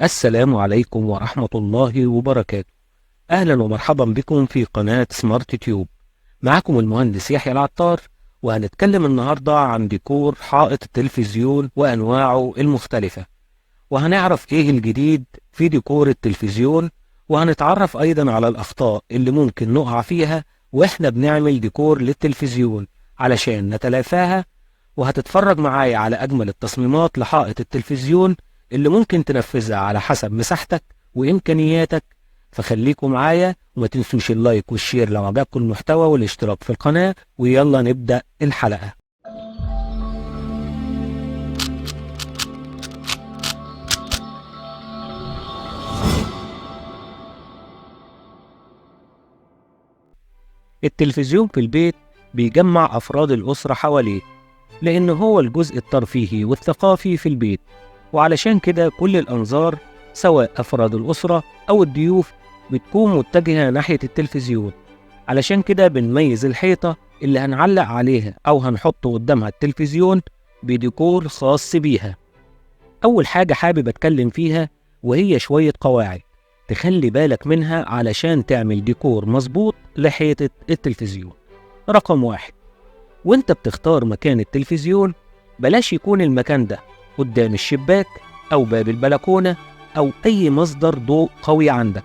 السلام عليكم ورحمة الله وبركاته. أهلا ومرحبا بكم في قناة سمارت تيوب. معكم المهندس يحيى العطار، وهنتكلم النهاردة عن ديكور حائط التلفزيون وأنواعه المختلفة، وهنعرف إيه الجديد في ديكور التلفزيون، وهنتعرف أيضا على الأخطاء اللي ممكن نقع فيها وإحنا بنعمل ديكور للتلفزيون علشان نتلافاها. وهتتفرج معايا على أجمل التصميمات لحائط التلفزيون اللي ممكن تنفذها على حسب مساحتك وإمكانياتك. فخليكم معايا وما تنسوش اللايك والشير لو عجبكم المحتوى والاشتراك في القناة، ويلا نبدأ الحلقة. التلفزيون في البيت بيجمع أفراد الأسرة حواليه، لأن هو الجزء الترفيهي والثقافي في البيت، وعلشان كده كل الأنظار سواء أفراد الأسرة أو الضيوف بتكون متجهة ناحية التلفزيون. علشان كده بنميز الحيطة اللي هنعلق عليها أو هنحط قدامها التلفزيون بديكور خاص بيها. أول حاجة حابب أتكلم فيها وهي شوية قواعد تخلي بالك منها علشان تعمل ديكور مظبوط لحيطة التلفزيون. رقم 1، وانت بتختار مكان التلفزيون بلاش يكون المكان ده قدام الشباك أو باب البلكونة أو أي مصدر ضوء قوي عندك،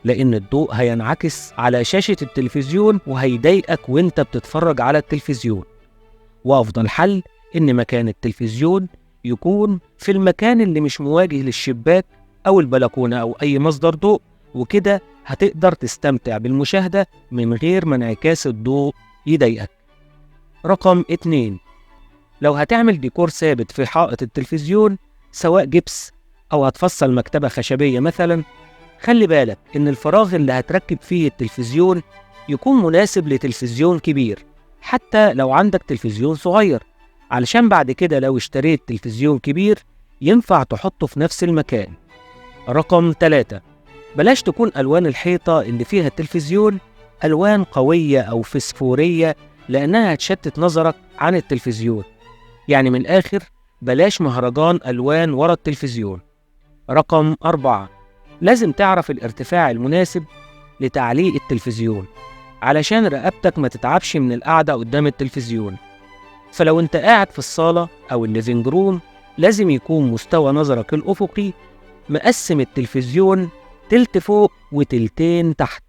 لأن الضوء هينعكس على شاشة التلفزيون وهيضايقك وانت بتتفرج على التلفزيون. وأفضل حل إن مكان التلفزيون يكون في المكان اللي مش مواجه للشباك أو البلكونة أو أي مصدر ضوء، وكده هتقدر تستمتع بالمشاهدة من غير ما انعكاس الضوء يضايقك. رقم 2، لو هتعمل ديكور ثابت في حائط التلفزيون سواء جبس أو هتفصل مكتبة خشبية مثلا، خلي بالك إن الفراغ اللي هتركب فيه التلفزيون يكون مناسب لتلفزيون كبير حتى لو عندك تلفزيون صغير، علشان بعد كده لو اشتريت تلفزيون كبير ينفع تحطه في نفس المكان. رقم 3، بلاش تكون ألوان الحيطة اللي فيها التلفزيون ألوان قوية أو فسفورية، لأنها هتشتت نظرك عن التلفزيون. يعني من الآخر بلاش مهرجان ألوان ورا التلفزيون. رقم 4، لازم تعرف الارتفاع المناسب لتعليق التلفزيون علشان رقبتك ما تتعبش من القعدة قدام التلفزيون. فلو انت قاعد في الصالة أو الليفينج روم لازم يكون مستوى نظرك الأفقي مقسم التلفزيون تلت فوق وتلتين تحت.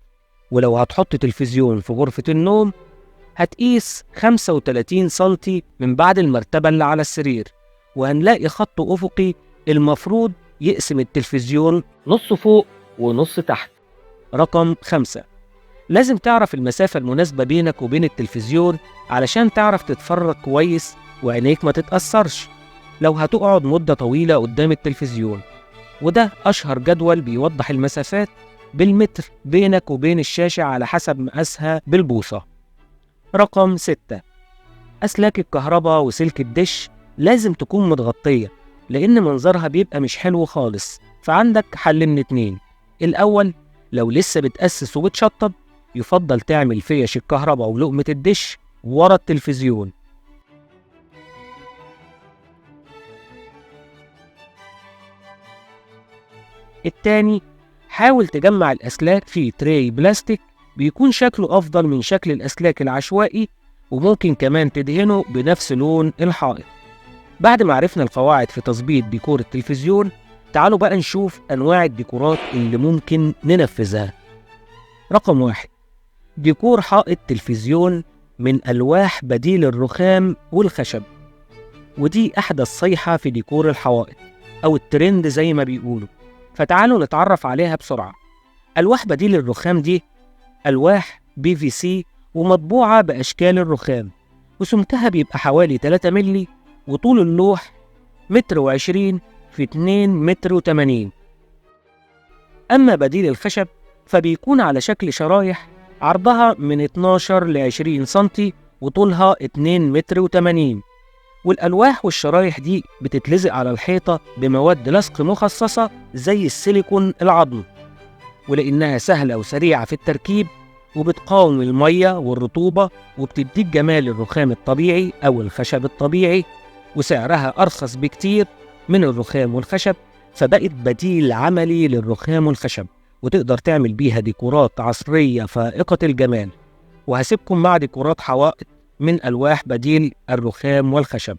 ولو هتحط تلفزيون في غرفة النوم هتقيس 35 سنتي من بعد المرتبة اللي على السرير، وهنلاقي خط أفقي المفروض يقسم التلفزيون نص فوق ونص تحت. رقم 5، لازم تعرف المسافة المناسبة بينك وبين التلفزيون علشان تعرف تتفرج كويس وعينيك ما تتأثرش لو هتقعد مدة طويلة قدام التلفزيون، وده أشهر جدول بيوضح المسافات بالمتر بينك وبين الشاشة على حسب مقاسها بالبوصة. رقم 6، أسلاك الكهرباء وسلك الدش لازم تكون متغطية، لأن منظرها بيبقى مش حلو خالص. فعندك حل من 2، الأول لو لسه بتأسس وبتشطب يفضل تعمل فيش الكهرباء ولقمة الدش ورا التلفزيون. التاني، حاول تجمع الأسلاك في تري بلاستيك بيكون شكله أفضل من شكل الأسلاك العشوائي، وممكن كمان تدهنه بنفس لون الحائط. بعد ما عرفنا القواعد في تظبيط ديكور التلفزيون، تعالوا بقى نشوف أنواع الديكورات اللي ممكن ننفذها. رقم 1، ديكور حائط تلفزيون من ألواح بديل الرخام والخشب، ودي أحدث صيحة في ديكور الحوائط أو الترند زي ما بيقولوا. فتعالوا نتعرف عليها بسرعة. ألواح بديل الرخام دي ألواح PVC ومطبوعة بأشكال الرخام، وسمكها بيبقى حوالي 3 ملي، وطول اللوح 1.20 في 2.80 متر. أما بديل الخشب فبيكون على شكل شرايح عرضها من 12 ل 20 سنتي وطولها 2.80 متر، والألواح والشرايح دي بتتلزق على الحيطة بمواد لصق مخصصة زي السيليكون العظمي، ولأنها سهلة وسريعة في التركيب وبتقاوم المية والرطوبة وبتديك جمال الرخام الطبيعي أو الخشب الطبيعي، وسعرها أرخص بكتير من الرخام والخشب، فبقت بديل عملي للرخام والخشب، وتقدر تعمل بيها ديكورات عصرية فائقة الجمال. وهسيبكم مع ديكورات حوائط من ألواح بديل الرخام والخشب.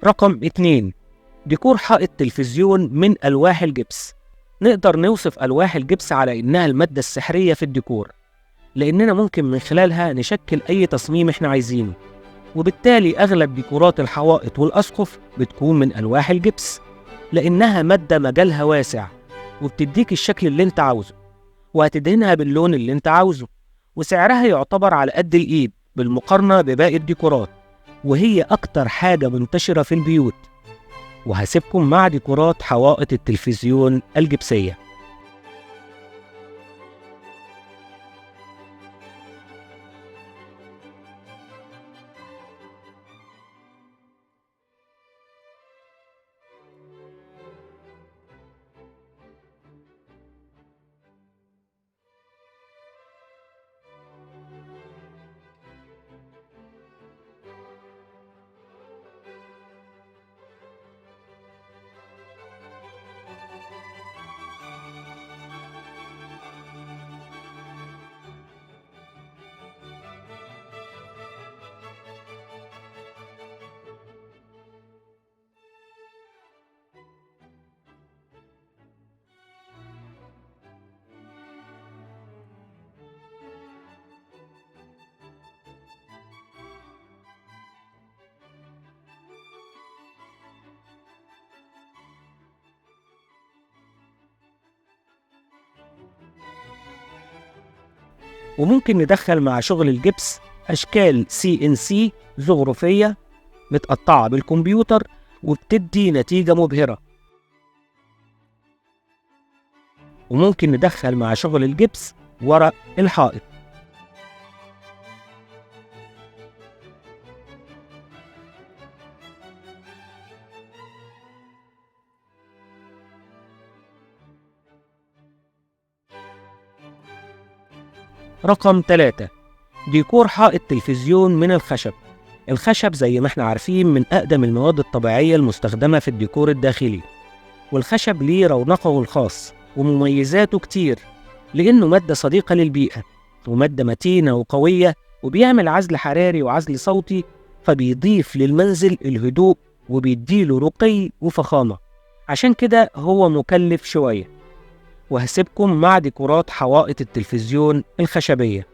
رقم 2، ديكور حائط تلفزيون من ألواح الجبس. نقدر نوصف ألواح الجبس على إنها المادة السحرية في الديكور، لأننا ممكن من خلالها نشكل أي تصميم إحنا عايزينه، وبالتالي أغلب ديكورات الحوائط والأسقف بتكون من ألواح الجبس، لأنها مادة مجالها واسع وبتديك الشكل اللي أنت عاوزه، وهتدهنها باللون اللي أنت عاوزه، وسعرها يعتبر على قد الإيد بالمقارنة بباقي الديكورات، وهي أكتر حاجة منتشرة في البيوت. وهسيبكم مع ديكورات حوائط التلفزيون الجبسية. وممكن ندخل مع شغل الجبس أشكال CNC زخرفية متقطعة بالكمبيوتر، وبتدي نتيجة مبهرة. وممكن ندخل مع شغل الجبس ورق الحائط. رقم 3، ديكور حائط تلفزيون من الخشب. الخشب زي ما احنا عارفين من أقدم المواد الطبيعية المستخدمة في الديكور الداخلي، والخشب ليه رونقه الخاص ومميزاته كتير، لأنه مادة صديقة للبيئة، ومادة متينة وقوية، وبيعمل عزل حراري وعزل صوتي، فبيضيف للمنزل الهدوء وبيديله رقي وفخامة. عشان كده هو مكلف شوية. وهسيبكم مع ديكورات حوائط التلفزيون الخشبية.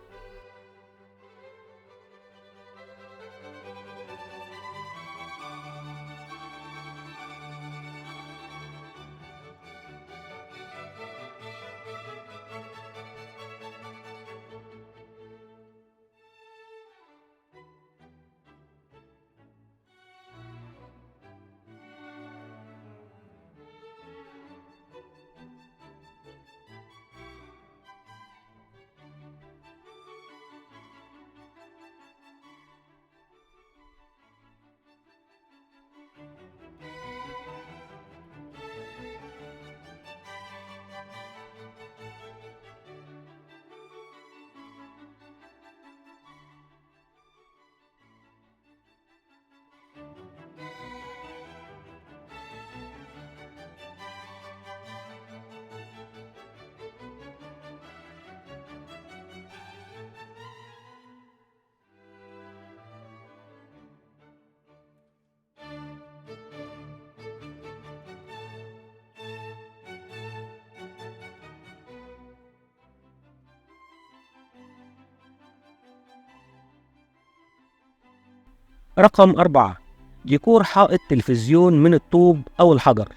رقم 4، ديكور حائط تلفزيون من الطوب أو الحجر،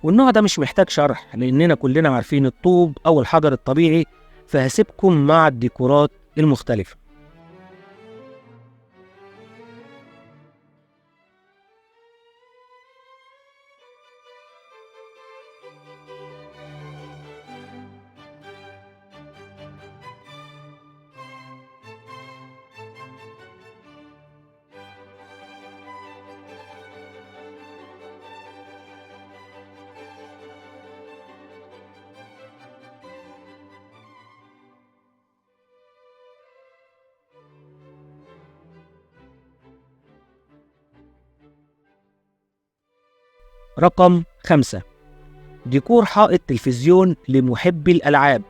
والنوع ده مش محتاج شرح لأننا كلنا عارفين الطوب أو الحجر الطبيعي، فهسيبكم مع الديكورات المختلفة. رقم 5، ديكور حائط تلفزيون لمحبي الألعاب.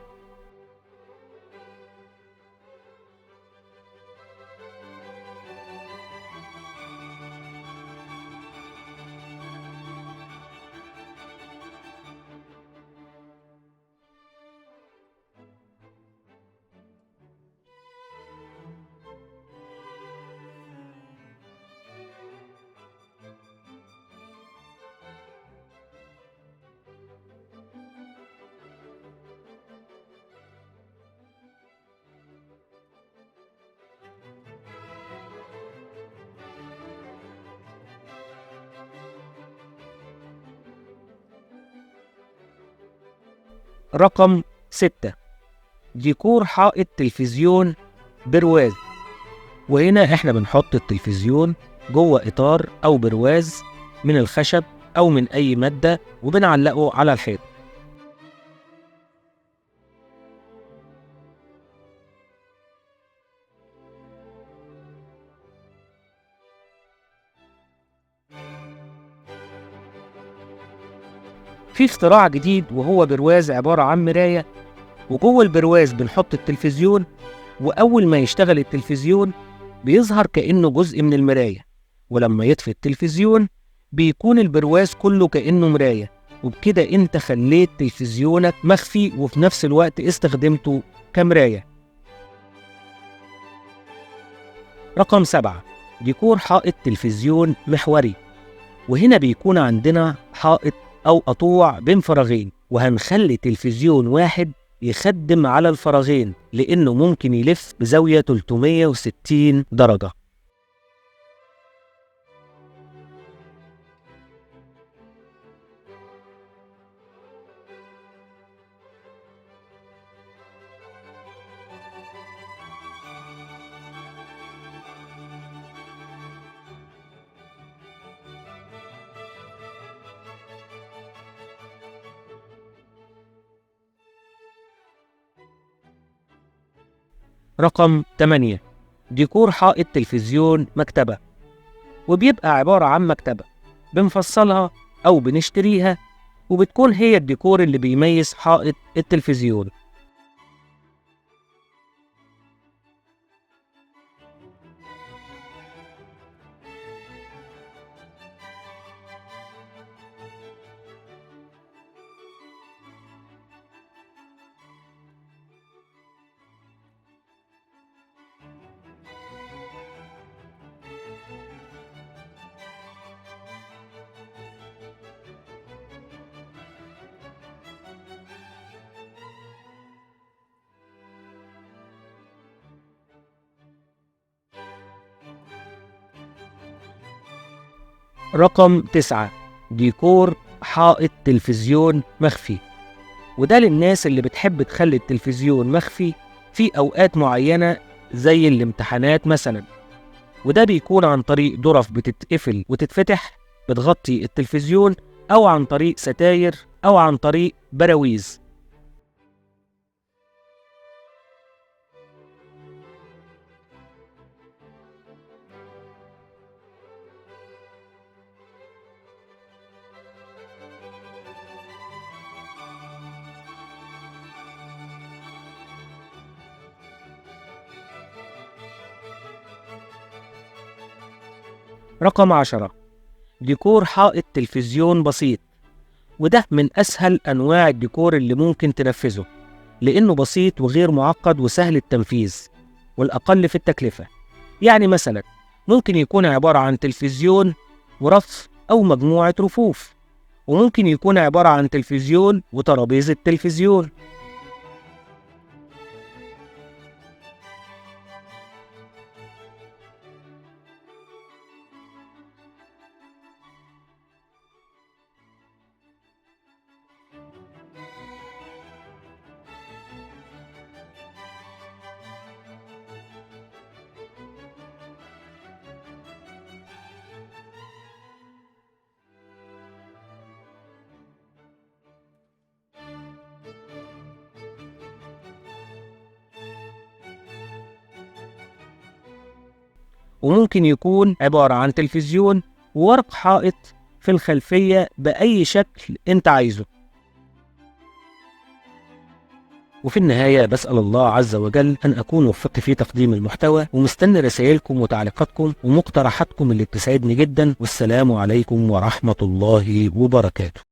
رقم 6، ديكور حائط تلفزيون برواز، وهنا احنا بنحط التلفزيون جوه إطار أو برواز من الخشب أو من أي مادة وبنعلقه على الحيط. في اختراع جديد وهو برواز عبارة عن مراية، وجوه البرواز بنحط التلفزيون، وأول ما يشتغل التلفزيون بيظهر كأنه جزء من المراية، ولما يطفي التلفزيون بيكون البرواز كله كأنه مراية، وبكده انت خليت تلفزيونك مخفي وفي نفس الوقت استخدمته كمراية. رقم 7، ديكور حائط تلفزيون محوري، وهنا بيكون عندنا حائط أو قطوع بين فراغين، وهنخلي تلفزيون واحد يخدم على الفراغين لأنه ممكن يلف بزاوية 360 درجة. رقم 8، ديكور حائط تلفزيون مكتبة، وبيبقى عبارة عن مكتبة بنفصلها أو بنشتريها، وبتكون هي الديكور اللي بيميز حائط التلفزيون. رقم 9، ديكور حائط تلفزيون مخفي، وده للناس اللي بتحب تخلي التلفزيون مخفي في أوقات معينة زي الامتحانات مثلا، وده بيكون عن طريق ظرف بتتقفل وتتفتح بتغطي التلفزيون، أو عن طريق ستاير، أو عن طريق براويز. رقم 10، ديكور حائط تلفزيون بسيط، وده من أسهل أنواع الديكور اللي ممكن تنفذه لأنه بسيط وغير معقد وسهل التنفيذ والأقل في التكلفة. يعني مثلا ممكن يكون عبارة عن تلفزيون ورف أو مجموعة رفوف، وممكن يكون عبارة عن تلفزيون وترابيزة تلفزيون. وممكن يكون عبارة عن تلفزيون وورق حائط في الخلفية بأي شكل أنت عايزه. وفي النهاية بسأل الله عز وجل أن أكون وفقت في تقديم المحتوى، ومستني رسائلكم وتعليقاتكم ومقترحاتكم اللي بتسعدني جدا. والسلام عليكم ورحمة الله وبركاته.